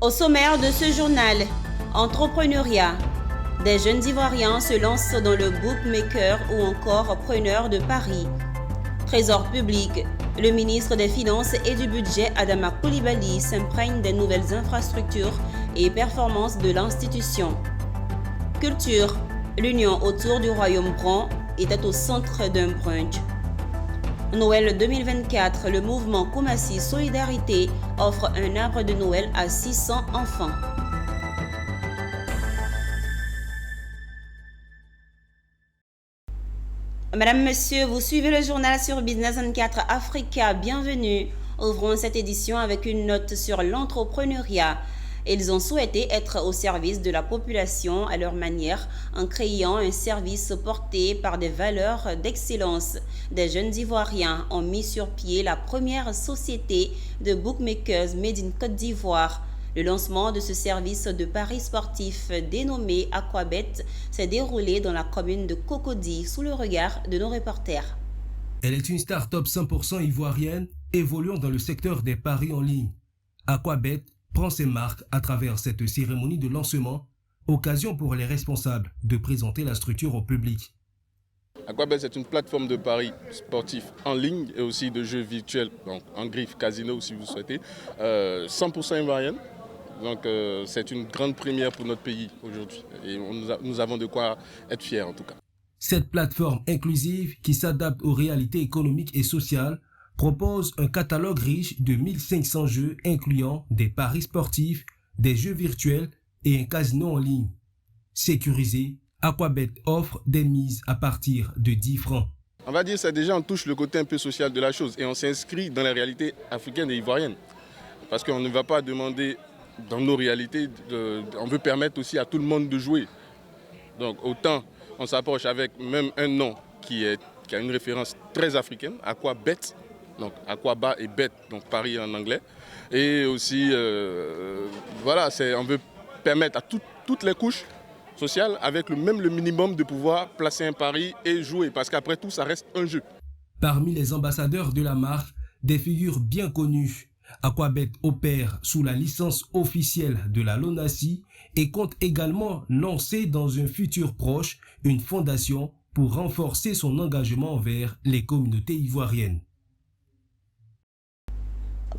Au sommaire de ce journal, entrepreneuriat. Des jeunes Ivoiriens se lancent dans le bookmaker ou encore preneur de paris. Trésor public. Le ministre des Finances et du Budget, Adama Coulibaly, s'imprègne des nouvelles infrastructures et performances de l'institution. Culture. L'union autour du Royaume Brun était au centre d'un brunch. Noël 2024, le mouvement Koumassi Solidarité offre un arbre de Noël à 600 enfants. Madame, Monsieur, vous suivez le journal sur Business 24 Africa. Bienvenue. Ouvrons cette édition avec une note sur l'entrepreneuriat. Ils ont souhaité être au service de la population à leur manière en créant un service porté par des valeurs d'excellence. Des jeunes Ivoiriens ont mis sur pied la première société de bookmakers made in Côte d'Ivoire. Le lancement de ce service de paris sportif dénommé Aquabet s'est déroulé dans la commune de Cocody sous le regard de nos reporters. Elle est une start-up 100% ivoirienne évoluant dans le secteur des paris en ligne. Aquabet prend ses marques à travers cette cérémonie de lancement, occasion pour les responsables de présenter la structure au public. Aquabet, c'est une plateforme de paris sportifs en ligne et aussi de jeux virtuels, donc en griffe casino si vous souhaitez, 100% ivoirienne. Donc c'est une grande première pour notre pays aujourd'hui et nous avons de quoi être fiers en tout cas. Cette plateforme inclusive qui s'adapte aux réalités économiques et sociales propose un catalogue riche de 1500 jeux incluant des paris sportifs, des jeux virtuels et un casino en ligne. Sécurisé, Aquabet offre des mises à partir de 10 francs. On va dire que déjà on touche le côté un peu social de la chose et on s'inscrit dans la réalité africaine et ivoirienne. Parce qu'on ne va pas demander dans nos réalités, on veut permettre aussi à tout le monde de jouer. Donc autant on s'approche avec même un nom qui a une référence très africaine, Aquabet. Donc Aquaba et Bet, donc Paris en anglais. Et aussi, voilà, on veut permettre à toutes les couches sociales, avec le minimum, de pouvoir placer un pari et jouer. Parce qu'après tout, ça reste un jeu. Parmi les ambassadeurs de la marque, des figures bien connues. Aquabet opère sous la licence officielle de la LONASI et compte également lancer dans un futur proche une fondation pour renforcer son engagement envers les communautés ivoiriennes.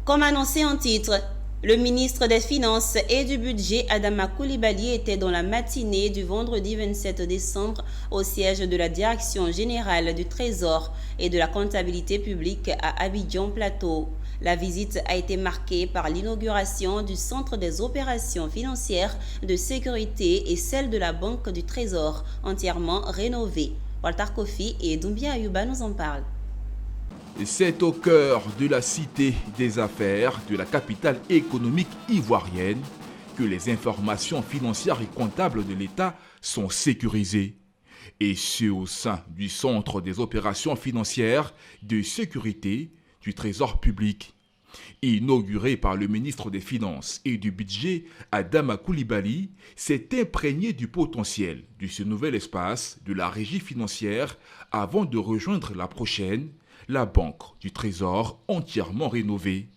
Comme annoncé en titre, le ministre des Finances et du Budget, Adama Coulibaly, était dans la matinée du vendredi 27 décembre au siège de la Direction générale du Trésor et de la comptabilité publique à Abidjan Plateau. La visite a été marquée par l'inauguration du Centre des opérations financières de sécurité et celle de la Banque du Trésor, entièrement rénovée. Walter Kofi et Doumbia Ayuba nous en parlent. C'est au cœur de la cité des affaires de la capitale économique ivoirienne que les informations financières et comptables de l'État sont sécurisées. Et ce au sein du Centre des opérations financières de sécurité du Trésor public. Inauguré par le ministre des Finances et du Budget, Adama Coulibaly, s'est imprégné du potentiel de ce nouvel espace de la régie financière avant de rejoindre la prochaine, la Banque du Trésor entièrement rénovée.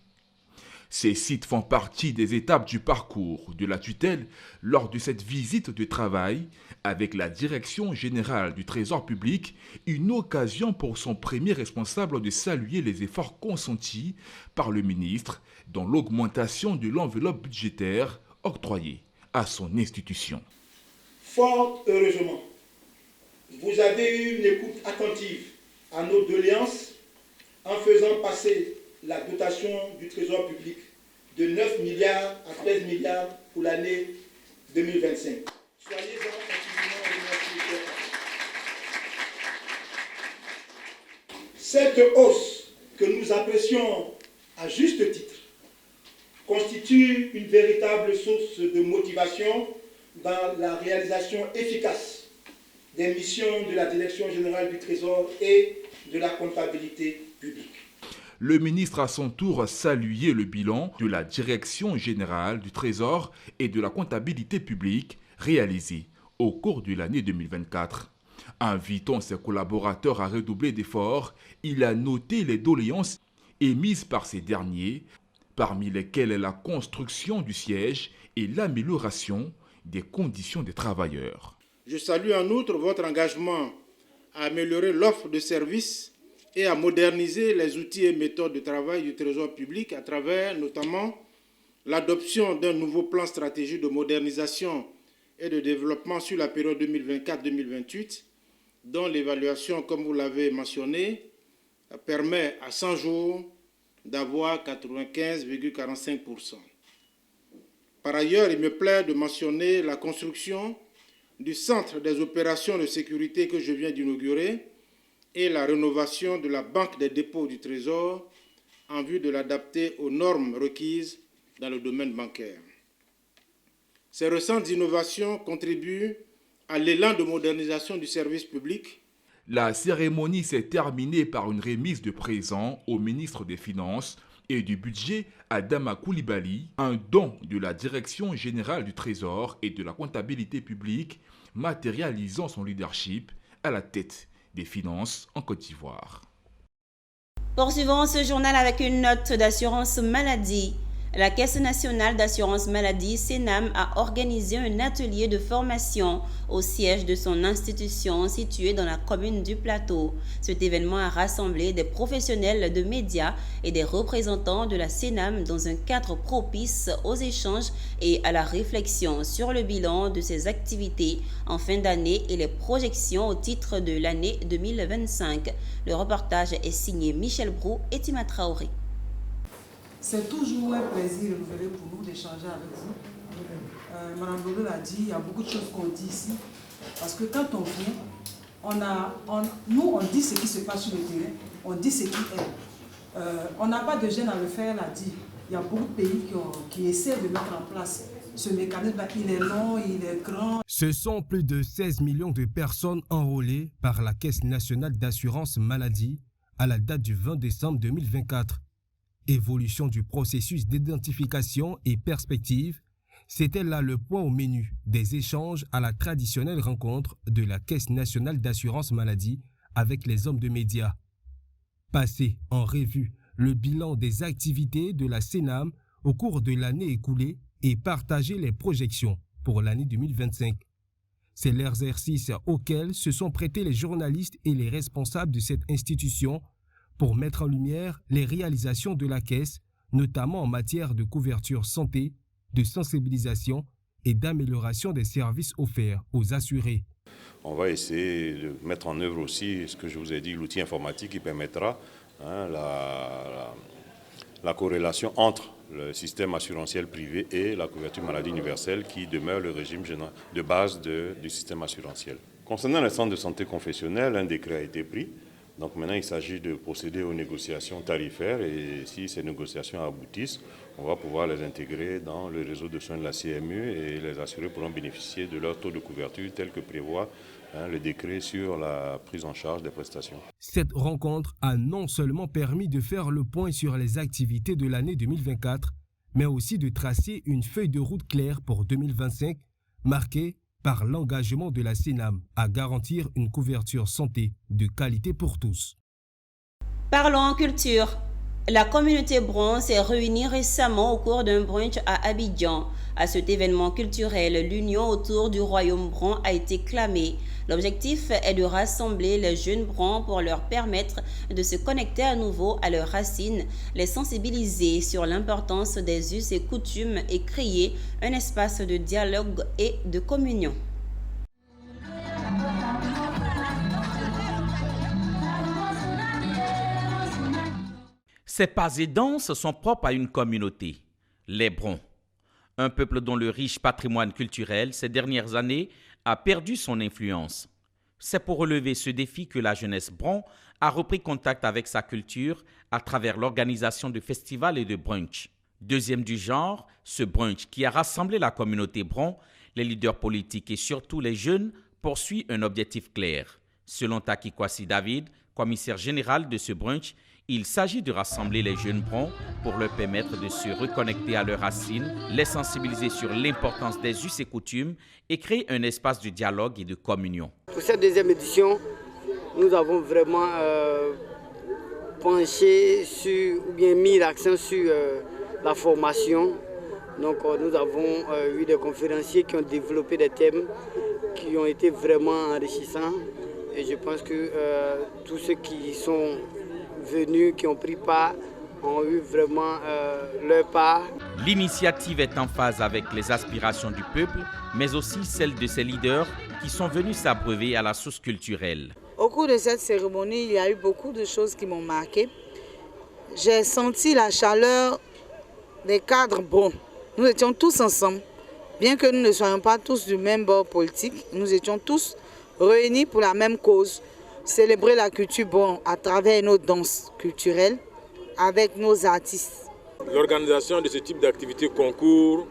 Ces sites font partie des étapes du parcours de la tutelle lors de cette visite de travail avec la Direction générale du Trésor public, une occasion pour son premier responsable de saluer les efforts consentis par le ministre dans l'augmentation de l'enveloppe budgétaire octroyée à son institution. Fort heureusement, vous avez eu une écoute attentive à nos doléances en faisant passer la dotation du Trésor public de 9 milliards à 13 milliards pour l'année 2025. Soyez-en infiniment remerciés. Cette hausse que nous apprécions à juste titre constitue une véritable source de motivation dans la réalisation efficace des missions de la Direction générale du Trésor et de la comptabilité publique. Le ministre à son tour a salué le bilan de la Direction générale du Trésor et de la comptabilité publique réalisé au cours de l'année 2024. Invitant ses collaborateurs à redoubler d'efforts, il a noté les doléances émises par ces derniers parmi lesquels la construction du siège et l'amélioration des conditions des travailleurs. Je salue en outre votre engagement à améliorer l'offre de services et à moderniser les outils et méthodes de travail du Trésor public à travers notamment l'adoption d'un nouveau plan stratégique de modernisation et de développement sur la période 2024-2028, dont l'évaluation, comme vous l'avez mentionné, permet à 100 jours d'avoir 95,45%. Par ailleurs, il me plaît de mentionner la construction du centre des opérations de sécurité que je viens d'inaugurer et la rénovation de la banque des dépôts du Trésor en vue de l'adapter aux normes requises dans le domaine bancaire. Ces récentes innovations contribuent à l'élan de modernisation du service public. La cérémonie s'est terminée par une remise de présents au ministre des Finances et du Budget, Adama Coulibaly, un don de la Direction générale du Trésor et de la comptabilité publique, matérialisant son leadership à la tête des finances en Côte d'Ivoire. Poursuivons ce journal avec une note d'assurance maladie. La Caisse nationale d'assurance maladie, CNAM, a organisé un atelier de formation au siège de son institution située dans la commune du Plateau. Cet événement a rassemblé des professionnels de médias et des représentants de la CNAM dans un cadre propice aux échanges et à la réflexion sur le bilan de ses activités en fin d'année et les projections au titre de l'année 2025. Le reportage est signé Michel Brou et Tima Traoré. C'est toujours un plaisir renouvelé pour nous d'échanger avec vous. Madame Lolo l'a dit, il y a beaucoup de choses qu'on dit ici. Parce que quand on vient, nous on dit ce qui se passe sur le terrain, on dit ce qui est. On n'a pas de gêne à le faire, l'a dit. Il y a beaucoup de pays qui essaient de mettre en place ce mécanisme-là. Il est long, il est grand. Ce sont plus de 16 millions de personnes enrôlées par la Caisse nationale d'assurance maladie à la date du 20 décembre 2024. Évolution du processus d'identification et perspective, c'était là le point au menu des échanges à la traditionnelle rencontre de la Caisse nationale d'assurance maladie avec les hommes de médias. Passer en revue le bilan des activités de la CNAM au cours de l'année écoulée et partager les projections pour l'année 2025. C'est l'exercice auquel se sont prêtés les journalistes et les responsables de cette institution pour mettre en lumière les réalisations de la Caisse, notamment en matière de couverture santé, de sensibilisation et d'amélioration des services offerts aux assurés. On va essayer de mettre en œuvre aussi ce que je vous ai dit, l'outil informatique qui permettra la corrélation entre le système assurantiel privé et la couverture maladie universelle qui demeure le régime de base du système assurantiel. Concernant les centres de santé confessionnels, un décret a été pris. Donc maintenant, il s'agit de procéder aux négociations tarifaires et si ces négociations aboutissent, on va pouvoir les intégrer dans le réseau de soins de la CMU et les assurés pourront bénéficier de leur taux de couverture tel que prévoit le décret sur la prise en charge des prestations. Cette rencontre a non seulement permis de faire le point sur les activités de l'année 2024, mais aussi de tracer une feuille de route claire pour 2025, marquée par l'engagement de la CNAM à garantir une couverture santé de qualité pour tous. Parlons culture. La communauté Bron s'est réunie récemment au cours d'un brunch à Abidjan. À cet événement culturel, l'union autour du royaume Bron a été clamée. L'objectif est de rassembler les jeunes Brons pour leur permettre de se connecter à nouveau à leurs racines, les sensibiliser sur l'importance des us et coutumes et créer un espace de dialogue et de communion. Ces pas et danses sont propres à une communauté, les Brons. Un peuple dont le riche patrimoine culturel, ces dernières années, a perdu son influence. C'est pour relever ce défi que la jeunesse Bron a repris contact avec sa culture à travers l'organisation de festivals et de brunchs. Deuxième du genre, ce brunch qui a rassemblé la communauté Bron, les leaders politiques et surtout les jeunes, poursuit un objectif clair. Selon Taki Kwasi David, commissaire général de ce brunch, il s'agit de rassembler les jeunes Brons pour leur permettre de se reconnecter à leurs racines, les sensibiliser sur l'importance des us et coutumes et créer un espace de dialogue et de communion. Pour cette deuxième édition, nous avons vraiment penché sur, ou bien mis l'accent sur la formation. Donc nous avons eu des conférenciers qui ont développé des thèmes qui ont été vraiment enrichissants. Et je pense que tous ceux qui sont venus, qui ont pris part, ont eu vraiment leur part. L'initiative est en phase avec les aspirations du peuple, mais aussi celles de ses leaders qui sont venus s'abreuver à la source culturelle. Au cours de cette cérémonie, il y a eu beaucoup de choses qui m'ont marqué. J'ai senti la chaleur des cadres bons. Nous étions tous ensemble. Bien que nous ne soyons pas tous du même bord politique, nous étions tous réunis pour la même cause. Célébrer la culture bon à travers nos danses culturelles avec nos artistes. L'organisation de ce type d'activité concourt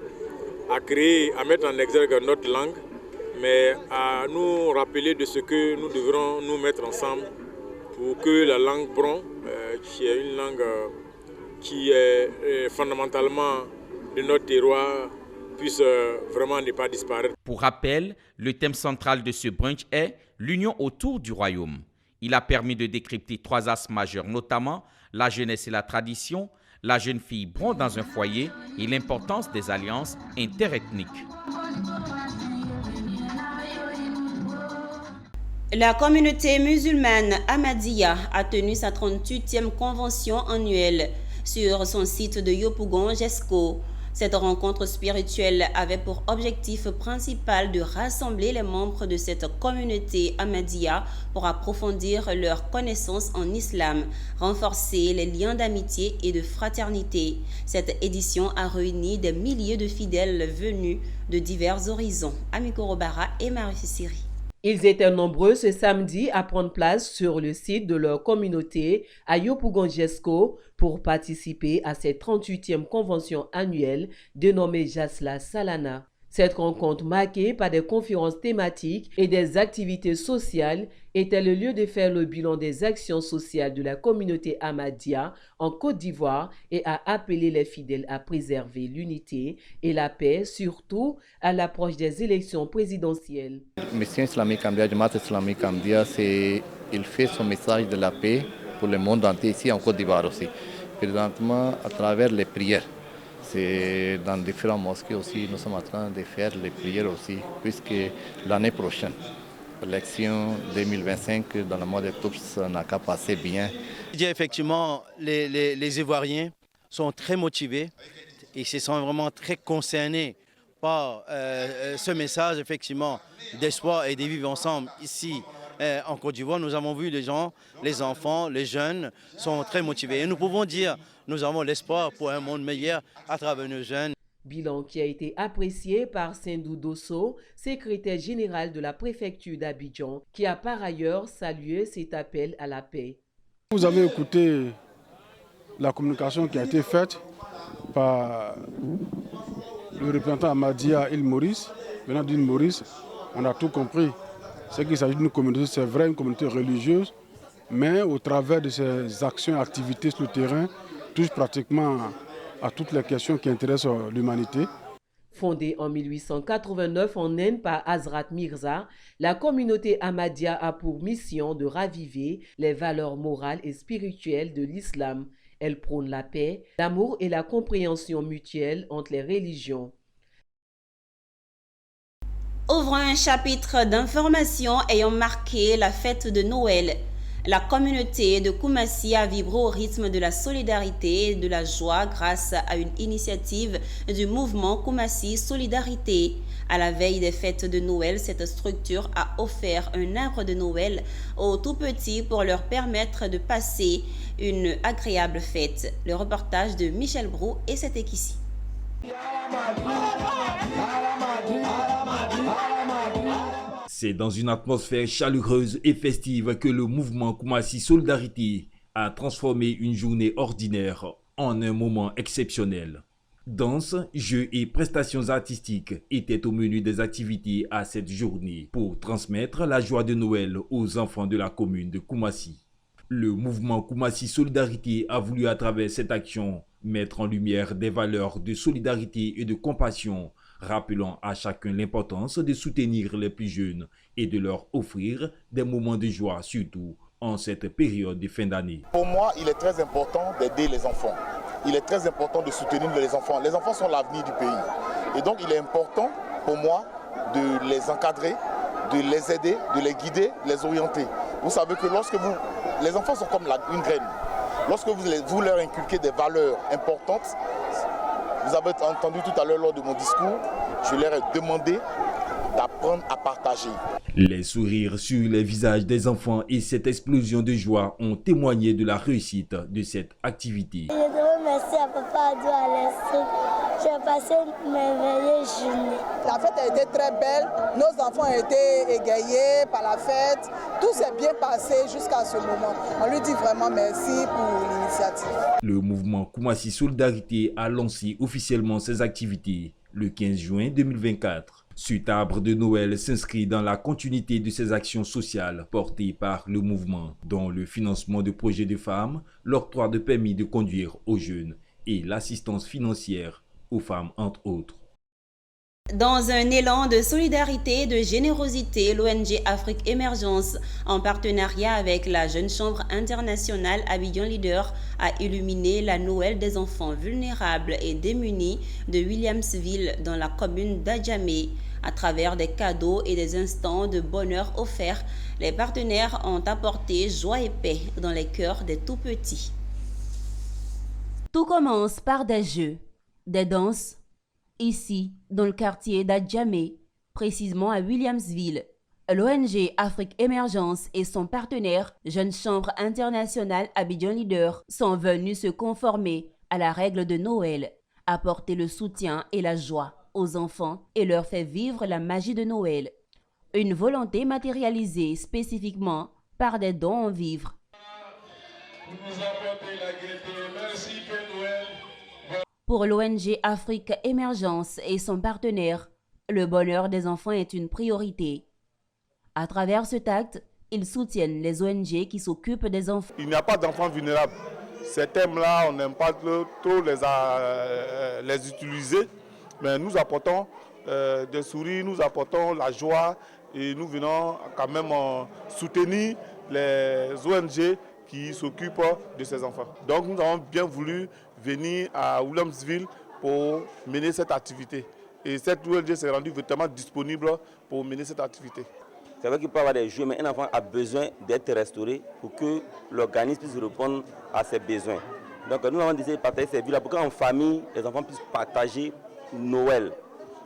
à créer, à mettre en exergue notre langue, mais à nous rappeler de ce que nous devrons nous mettre ensemble pour que la langue bron, qui est une langue qui est fondamentalement de notre terroir, puisse vraiment ne pas disparaître. Pour rappel, le thème central de ce brunch est l'union autour du royaume. Il a permis de décrypter 3 axes majeurs, notamment la jeunesse et la tradition, la jeune fille bron dans un foyer et l'importance des alliances interethniques. La communauté musulmane Ahmadiyya a tenu sa 38e convention annuelle sur son site de Yopougon, Jesco. Cette rencontre spirituelle avait pour objectif principal de rassembler les membres de cette communauté Ahmadiyya pour approfondir leurs connaissances en islam, renforcer les liens d'amitié et de fraternité. Cette édition a réuni des milliers de fidèles venus de divers horizons. Amiko Robara et Marie Siri. Ils étaient nombreux ce samedi à prendre place sur le site de leur communauté à Yopougon Jesco pour participer à cette 38e convention annuelle dénommée Jasla Salana. Cette rencontre marquée par des conférences thématiques et des activités sociales était le lieu de faire le bilan des actions sociales de la communauté Ahmadiyya en Côte d'Ivoire et à appeler les fidèles à préserver l'unité et la paix, surtout à l'approche des élections présidentielles. Mission islamique Ahmadiyya, Jamaat islamique Ahmadiyya, il fait son message de la paix pour le monde entier, ici en Côte d'Ivoire aussi. Présentement, à travers les prières. C'est dans différentes mosquées aussi, nous sommes en train de faire les prières aussi, puisque l'année prochaine, l'élection 2025, dans le mois d'octobre, ça n'a qu'à passer bien. Effectivement, les Ivoiriens sont très motivés et se sont vraiment très concernés par ce message effectivement d'espoir et de vivre ensemble ici. En Côte d'Ivoire, nous avons vu les gens, les enfants, les jeunes sont très motivés. Et nous pouvons dire, nous avons l'espoir pour un monde meilleur à travers nos jeunes. Bilan qui a été apprécié par Sindou Dosso, secrétaire général de la préfecture d'Abidjan, qui a par ailleurs salué cet appel à la paix. Vous avez écouté la communication qui a été faite par le représentant Ahmadiyya Île Maurice, venant d'Île Maurice. On a tout compris. C'est qu'il s'agit d'une communauté, c'est vrai, une communauté religieuse, mais au travers de ses actions et activités sur le terrain, touche pratiquement à toutes les questions qui intéressent l'humanité. Fondée en 1889 en Inde par Hazrat Mirza, la communauté Ahmadiyya a pour mission de raviver les valeurs morales et spirituelles de l'islam. Elle prône la paix, l'amour et la compréhension mutuelle entre les religions. Ouvrons un chapitre d'information ayant marqué la fête de Noël. La communauté de Koumassi a vibré au rythme de la solidarité et de la joie grâce à une initiative du mouvement Koumassi Solidarité. À la veille des fêtes de Noël, cette structure a offert un arbre de Noël aux tout-petits pour leur permettre de passer une agréable fête. Le reportage de Michel Brou et c'est ici. C'est dans une atmosphère chaleureuse et festive que le mouvement Koumassi Solidarité a transformé une journée ordinaire en un moment exceptionnel. Danse, jeux et prestations artistiques étaient au menu des activités à cette journée pour transmettre la joie de Noël aux enfants de la commune de Koumassi. Le mouvement Koumassi Solidarité a voulu à travers cette action mettre en lumière des valeurs de solidarité et de compassion, rappelant à chacun l'importance de soutenir les plus jeunes et de leur offrir des moments de joie, surtout en cette période de fin d'année. Pour moi, il est très important d'aider les enfants. il est très important de soutenir les enfants. Les enfants sont l'avenir du pays. Et donc il est important pour moi de les encadrer, de les aider, de les guider, les orienter. Vous savez que les enfants sont comme une graine. Lorsque vous leur inculquez des valeurs importantes, vous avez entendu tout à l'heure lors de mon discours, je leur ai demandé d'apprendre à partager. Les sourires sur les visages des enfants et cette explosion de joie ont témoigné de la réussite de cette activité. Je demande merci à Papa Adou à l'Institut. J'ai passé une merveilleuse journée. La fête a été très belle, nos enfants ont été égayés par la fête. Tout s'est bien passé jusqu'à ce moment. On lui dit vraiment merci pour l'initiative. Le mouvement Koumassi Solidarité a lancé officiellement ses activités le 15 juin 2024. Cet arbre de Noël s'inscrit dans la continuité de ces actions sociales portées par le mouvement, dont le financement de projets de femmes, l'octroi de permis de conduire aux jeunes et l'assistance financière aux femmes, entre autres. Dans un élan de solidarité et de générosité, l'ONG Afrique Émergence, en partenariat avec la Jeune Chambre internationale Abidjan Leader, a illuminé la Noël des enfants vulnérables et démunis de Williamsville dans la commune d'Adjamé. À travers des cadeaux et des instants de bonheur offerts, les partenaires ont apporté joie et paix dans les cœurs des tout-petits. Tout commence par des jeux, des danses. Ici, dans le quartier d'Adjamé, précisément à Williamsville, l'ONG Afrique Émergence et son partenaire Jeune Chambre internationale Abidjan Leader sont venus se conformer à la règle de Noël, apporter le soutien et la joie aux enfants et leur faire vivre la magie de Noël. Une volonté matérialisée spécifiquement par des dons en vivres. Pour l'ONG Afrique Émergence et son partenaire, le bonheur des enfants est une priorité. À travers cet acte, ils soutiennent les ONG qui s'occupent des enfants. Il n'y a pas d'enfants vulnérables. Ces thèmes-là, on n'aime pas trop les utiliser, mais nous apportons des sourires, nous apportons la joie et nous venons quand même soutenir les ONG qui s'occupent de ces enfants. Donc nous avons bien voulu venir à Williamsville pour mener cette activité. Et cette ONG s'est rendue vraiment disponible pour mener cette activité. C'est vrai qu'il peut y avoir des jeux, mais un enfant a besoin d'être restauré pour que l'organisme puisse répondre à ses besoins. Donc nous avons décidé de partager ces villes pour qu'en famille, les enfants puissent partager Noël.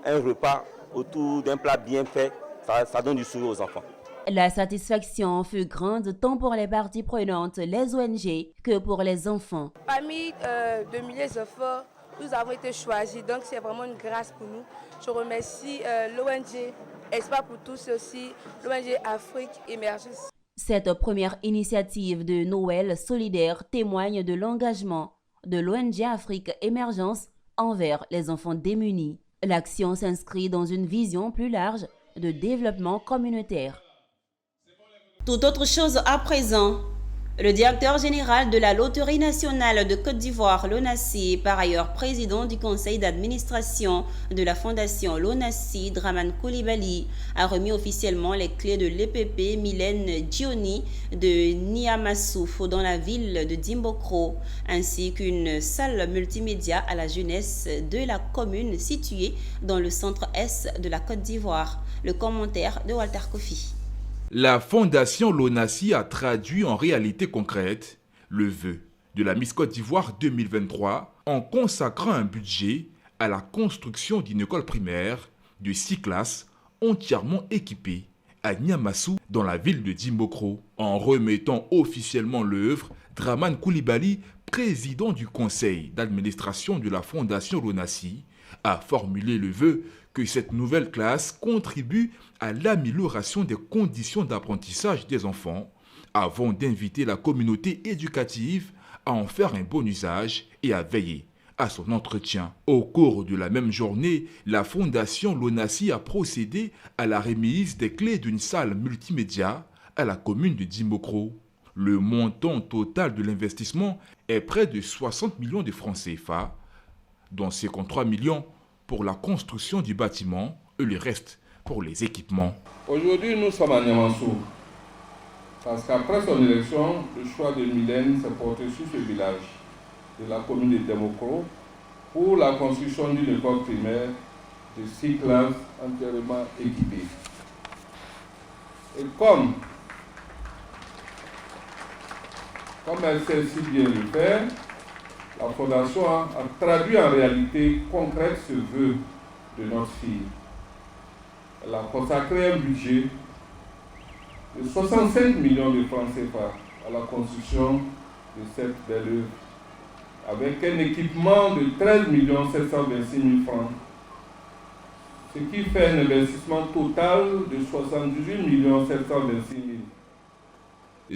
Un repas autour d'un plat bien fait, ça donne du sourire aux enfants. La satisfaction fut grande tant pour les parties prenantes, les ONG, que pour les enfants. Parmi de milliers d'enfants, nous avons été choisis, donc c'est vraiment une grâce pour nous. Je remercie l'ONG Espoir pour tous et aussi l'ONG Afrique Émergence. Cette première initiative de Noël solidaire témoigne de l'engagement de l'ONG Afrique Émergence envers les enfants démunis. L'action s'inscrit dans une vision plus large de développement communautaire. Tout autre chose à présent. Le directeur général de la Loterie nationale de Côte d'Ivoire, l'ONACI, par ailleurs président du conseil d'administration de la fondation l'ONACI, Dramane Coulibaly, a remis officiellement les clés de l'EPP Mylène Dioni de Niamassou dans la ville de Dimbokro, ainsi qu'une salle multimédia à la jeunesse de la commune située dans le centre-est de la Côte d'Ivoire. Le commentaire de Walter Kofi. La fondation l'ONACI a traduit en réalité concrète le vœu de la Miss Côte d'Ivoire 2023 en consacrant un budget à la construction d'une école primaire de 6 classes entièrement équipée à Niamassou dans la ville de Dimbokro. En remettant officiellement l'œuvre, Dramane Coulibaly, président du conseil d'administration de la fondation l'ONACI, a formulé le vœu que cette nouvelle classe contribue à l'amélioration des conditions d'apprentissage des enfants avant d'inviter la communauté éducative à en faire un bon usage et à veiller à son entretien. Au cours de la même journée, la fondation l'ONACI a procédé à la remise des clés d'une salle multimédia à la commune de Dimbokro. Le montant total de l'investissement est près de 60 millions de francs CFA, dont 53 millions pour la construction du bâtiment et le reste pour les équipements. Aujourd'hui, nous sommes à Niamassou, parce qu'après son élection, le choix de Mylène s'est porté sur ce village. de la commune de Temokro pour la construction d'une école primaire de 6 classes entièrement équipées. Et comme elle sait si bien le faire, la Fondation a traduit en réalité concrète ce vœu de notre fille. Elle a consacré un budget de 65 millions de francs CFA à la construction de cette belle œuvre, avec un équipement de 13 726 000 francs, ce qui fait un investissement total de 78 726 000.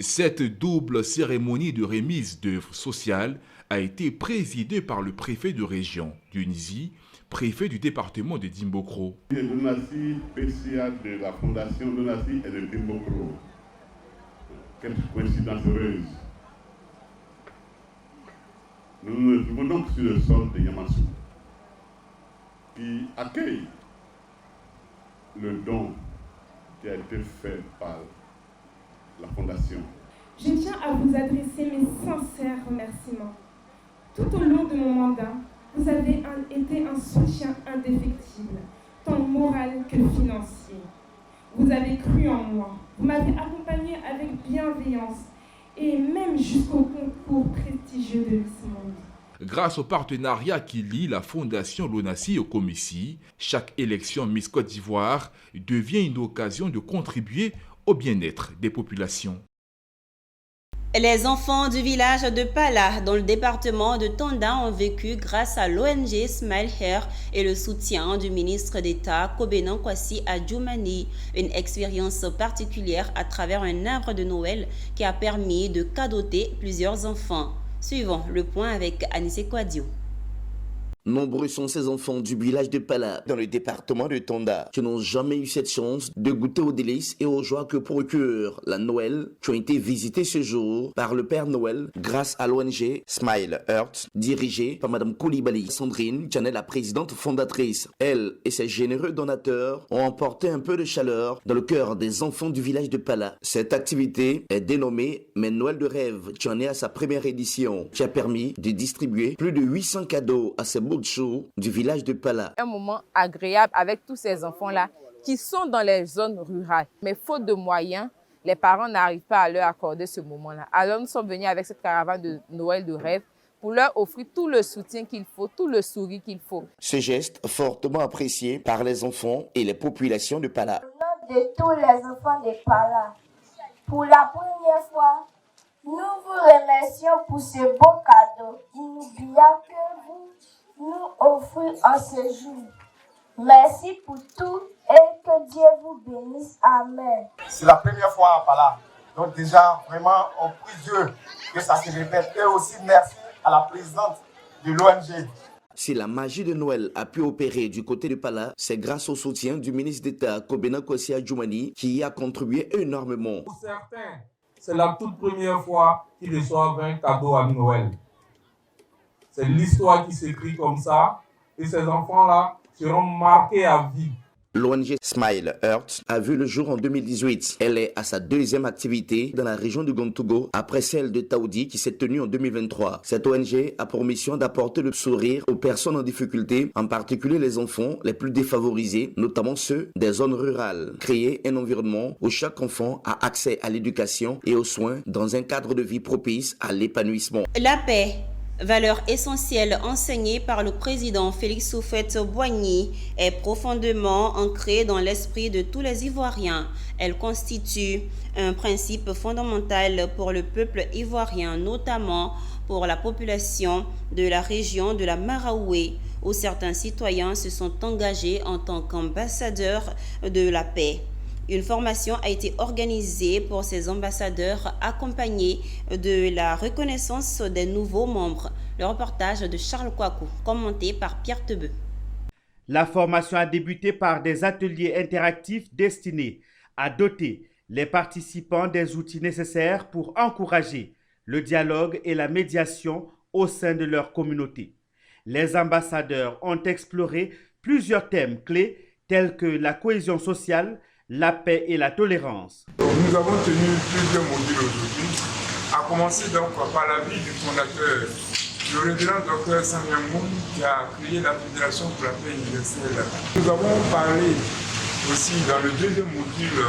Cette double cérémonie de remise d'œuvres sociales a été présidée par le préfet de région Dionisy, préfet du département de Dimbokro. Donassi, PCA de la fondation Donassi et de Dimbokro. Quelle coïncidence heureuse. Nous nous trouvons donc sur le sol de Yamasou, qui accueille le don qui a été fait par la fondation. Je tiens à vous adresser mes sincères remerciements. Tout au long de mon mandat, vous avez été un soutien indéfectible, tant moral que financier. Vous avez cru en moi, vous m'avez accompagné avec bienveillance et même jusqu'au concours prestigieux de Miss Monde. Grâce au partenariat qui lie la Fondation Lonassi au Comici, chaque élection Miss Côte d'Ivoire devient une occasion de contribuer au bien-être des populations. Les enfants du village de Pala, dans le département de Tonda, ont vécu grâce à l'ONG Smile Hair et le soutien du ministre d'État Kobena Kwasi Adjoumani, une expérience particulière à travers un arbre de Noël qui a permis de cadeauter plusieurs enfants. Suivons le point avec Anissé Kouadio. Nombreux sont ces enfants du village de Pala, dans le département de Tonda, qui n'ont jamais eu cette chance de goûter aux délices et aux joies que procure la Noël, qui ont été visités ce jour par le Père Noël grâce à l'ONG Smile Earth, dirigée par Mme Koulibaly Sandrine, qui en est la présidente fondatrice. Elle et ses généreux donateurs ont emporté un peu de chaleur dans le cœur des enfants du village de Pala. Cette activité est dénommée Mes Noël de rêve, qui en est à sa première édition, qui a permis de distribuer plus de 800 cadeaux à ces beaux show du village de Pala. Un moment agréable avec tous ces enfants-là qui sont dans les zones rurales. Mais faute de moyens, les parents n'arrivent pas à leur accorder ce moment-là. Alors nous sommes venus avec cette caravane de Noël de rêve pour leur offrir tout le soutien qu'il faut, tout le sourire qu'il faut. Ce geste fortement apprécié par les enfants et les populations de Pala. Au nom de tous les enfants de Pala, pour la première fois, nous vous remercions pour ce beau cadeau inoubliable que vous nous offrir en ce jour. Merci pour tout et que Dieu vous bénisse. Amen. C'est la première fois à Pala. Donc déjà, vraiment, on prie Dieu que ça se répète. Et aussi merci à la présidente de l'ONG. Si la magie de Noël a pu opérer du côté de Pala, c'est grâce au soutien du ministre d'État Kobena Kwasi Adjoumani qui y a contribué énormément. Pour certains, c'est la toute première fois qu'ils reçoivent un cadeau à Noël. C'est l'histoire qui s'écrit comme ça et ces enfants-là seront marqués à vie. L'ONG Smile Earth a vu le jour en 2018. Elle est à sa deuxième activité dans la région de Gontougo après celle de Taoudi qui s'est tenue en 2023. Cette ONG a pour mission d'apporter le sourire aux personnes en difficulté, en particulier les enfants les plus défavorisés, notamment ceux des zones rurales. Créer un environnement où chaque enfant a accès à l'éducation et aux soins dans un cadre de vie propice à l'épanouissement. La paix, valeur essentielle enseignée par le président Félix Houphouët-Boigny, est profondément ancrée dans l'esprit de tous les Ivoiriens. Elle constitue un principe fondamental pour le peuple ivoirien, notamment pour la population de la région de la Maraoué, où certains citoyens se sont engagés en tant qu'ambassadeurs de la paix. Une formation a été organisée pour ces ambassadeurs, accompagnée de la reconnaissance des nouveaux membres. Le reportage de Charles Kouakou, commenté par Pierre Tebeu. La formation a débuté par des ateliers interactifs destinés à doter les participants des outils nécessaires pour encourager le dialogue et la médiation au sein de leur communauté. Les ambassadeurs ont exploré plusieurs thèmes clés tels que la cohésion sociale, la paix et la tolérance. Nous avons tenu plusieurs modules aujourd'hui, à commencer donc par la vie du fondateur le révérend Dr Samyamboum qui a créé la Fédération pour la paix universelle. Nous avons parlé aussi dans le deuxième module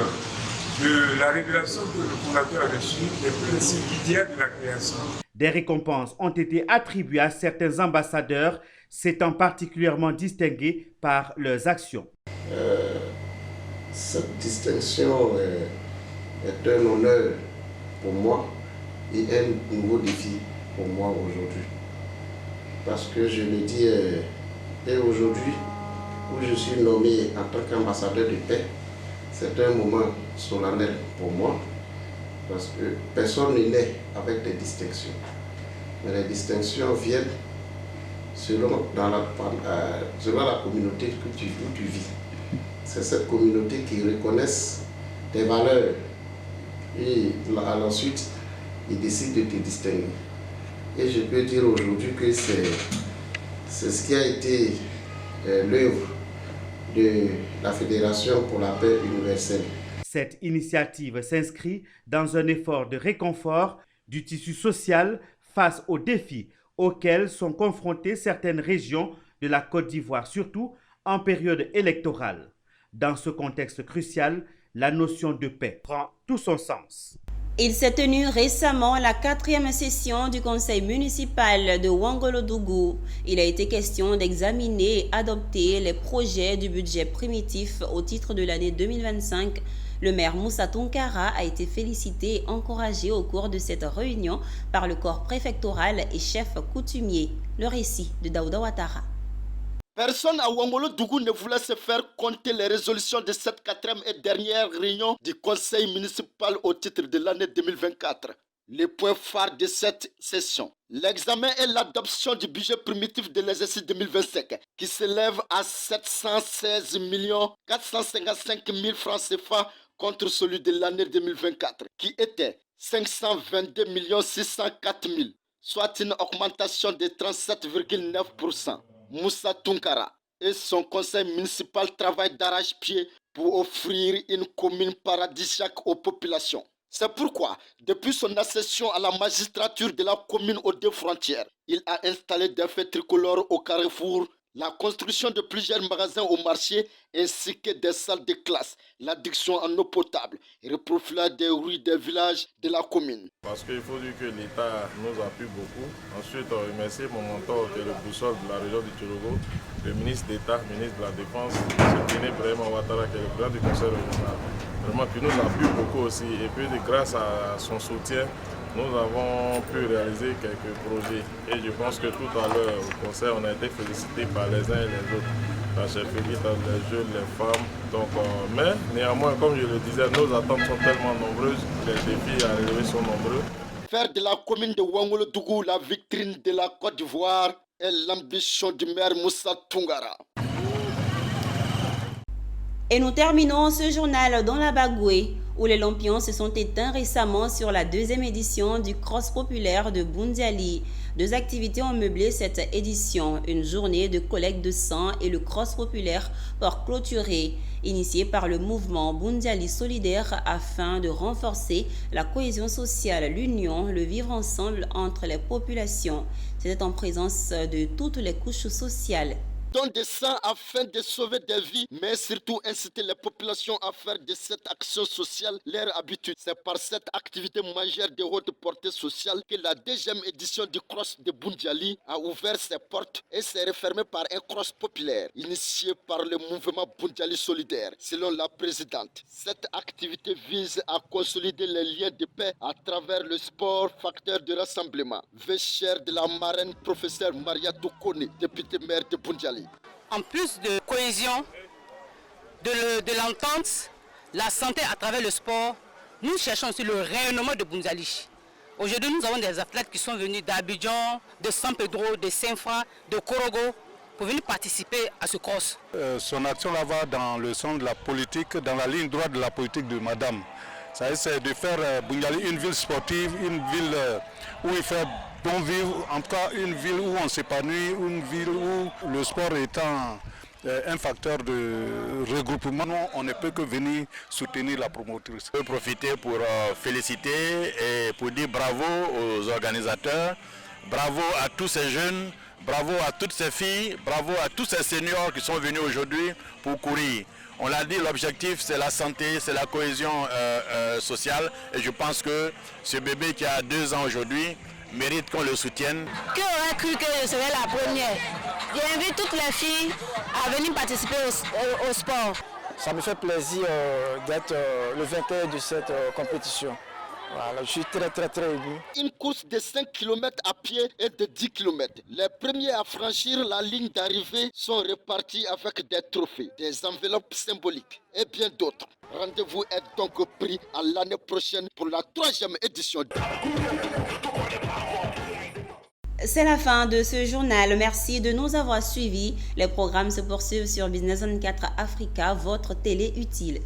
de la révélation que le fondateur a reçue, des principes idéaux de la création. Des récompenses ont été attribuées à certains ambassadeurs s'étant particulièrement distingués par leurs actions. Cette distinction est un honneur pour moi et un nouveau défi pour moi aujourd'hui. Parce que je le dis, et aujourd'hui, où je suis nommé en tant qu'ambassadeur de paix, c'est un moment solennel pour moi, parce que personne n'est né avec des distinctions. Mais les distinctions viennent selon la communauté où tu vis. C'est cette communauté qui reconnaît tes valeurs et ensuite, ils décident de te distinguer. Et je peux dire aujourd'hui que c'est ce qui a été l'œuvre de la Fédération pour la paix universelle. Cette initiative s'inscrit dans un effort de réconfort du tissu social face aux défis auxquels sont confrontées certaines régions de la Côte d'Ivoire, surtout en période électorale. Dans ce contexte crucial, la notion de paix prend tout son sens. Il s'est tenu récemment la 4e session du conseil municipal de Ouangolodougou. Il a été question d'examiner et adopter les projets du budget primitif au titre de l'année 2025. Le maire Moussa Tounkara a été félicité et encouragé au cours de cette réunion par le corps préfectoral et chef coutumier. Le récit de Daouda Ouattara. Personne à Ouangolodougou ne voulait se faire compter les résolutions de cette 4e et dernière réunion du conseil municipal au titre de l'année 2024. Les points phares de cette session: l'examen et l'adoption du budget primitif de l'exercice 2025 qui s'élève à 716 455 000 francs CFA contre celui de l'année 2024 qui était 522 604 000, soit une augmentation de 37,9%. Moussa Tounkara et son conseil municipal travaillent d'arrache-pied pour offrir une commune paradisiaque aux populations. C'est pourquoi, depuis son accession à la magistrature de la commune aux deux frontières, il a installé des feux tricolores au carrefour, la construction de plusieurs magasins au marché ainsi que des salles de classe, l'adduction en eau potable et le profilage des rues des villages de la commune. Parce qu'il faut dire que l'État nous appuie beaucoup. Ensuite, on remercie mon mentor qui est le boussole de la région du Tchologo, le ministre d'État, ministre de la Défense, M. Téné Brahima Ouattara, qui est le président du conseil régional. Vraiment qui nous appuie beaucoup aussi. Et puis grâce à son soutien, nous avons pu réaliser quelques projets. Et je pense que tout à l'heure au conseil, on a été félicités par les uns et les autres. La chefferie, les jeunes, les femmes. Donc, mais néanmoins, comme je le disais, nos attentes sont tellement nombreuses, les défis à relever sont nombreux. Faire de la commune de Ouangolodougou la vitrine de la Côte d'Ivoire est l'ambition du maire Moussa Tounkara. Et nous terminons ce journal dans la Bagoué, où les lampions se sont éteints récemment sur la 2e édition du Cross populaire de Boundiali. 2 activités ont meublé cette édition, une journée de collecte de sang et le Cross populaire pour clôturer, initié par le mouvement Boundiali solidaire afin de renforcer la cohésion sociale, l'union, le vivre ensemble entre les populations. C'était en présence de toutes les couches sociales. Don de sang afin de sauver des vies, mais surtout inciter les populations à faire de cette action sociale leur habitude. C'est par cette activité majeure de haute portée sociale que la 2e édition du Cross de Boundiali a ouvert ses portes et s'est refermée par un cross populaire initié par le mouvement Boundiali solidaire. Selon la présidente, cette activité vise à consolider les liens de paix à travers le sport, facteur de rassemblement. Vœu cher de la marraine professeure Maria Toukone, députée maire de Boundiali. En plus de cohésion, de l'entente, la santé à travers le sport, nous cherchons aussi le rayonnement de Boundiali. Aujourd'hui, nous avons des athlètes qui sont venus d'Abidjan, de San Pedro, de Saint-Fra, de Korogo, pour venir participer à ce cross. Son action là va dans le sens de la politique, dans la ligne droite de la politique de Madame. Ça c'est de faire Boundiali une ville sportive, une ville où il fait bon vivre, en tout cas une ville où on s'épanouit, une ville où le sport étant un facteur de regroupement, on ne peut que venir soutenir la promotrice. Je veux profiter pour féliciter et pour dire bravo aux organisateurs Bravo à tous ces jeunes, bravo à toutes ces filles, bravo à tous ces seniors qui sont venus aujourd'hui pour courir. On l'a dit, l'objectif c'est la santé, c'est la cohésion sociale et je pense que ce bébé qui a 2 ans aujourd'hui mérite qu'on le soutienne. Qui aurait cru que je serais la première? J'invite toutes les filles à venir participer au sport. Ça me fait plaisir d'être le vainqueur de cette compétition. Voilà, je suis très ému. Une course de 5 km à pied et de 10 km. Les premiers à franchir la ligne d'arrivée sont repartis avec des trophées, des enveloppes symboliques et bien d'autres. Rendez-vous est donc pris à l'année prochaine pour la 3e édition. C'est la fin de ce journal. Merci de nous avoir suivis. Les programmes se poursuivent sur Business 24 Africa, votre télé utile.